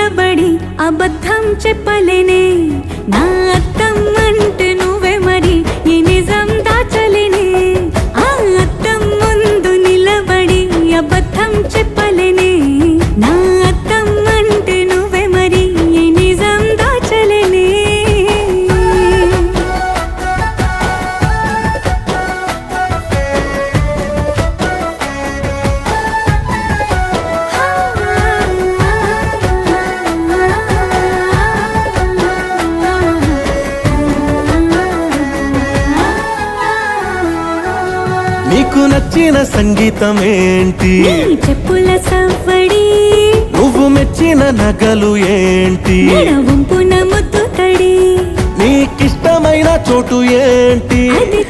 నిలబడి అబద్ధం చెప్పలేనే నా అద్దం అంటే నువ్వే మరి ఈ నిజం దాచలేనే ఆ అద్దం ముందు నిలబడి అబద్ధం చెప్పలేనే నా అద్దం అంటే నువ్వే మరి ఈ నిజం దాచలేనే నీకు నచ్చిన సంగీతం ఏంటి నీ చెప్పుల సవ్వడి నువ్వు మెచ్చిన నగలు ఏంటి వంపున ముద్దు తడి నీకిష్టమైన చోటు ఏంటి అది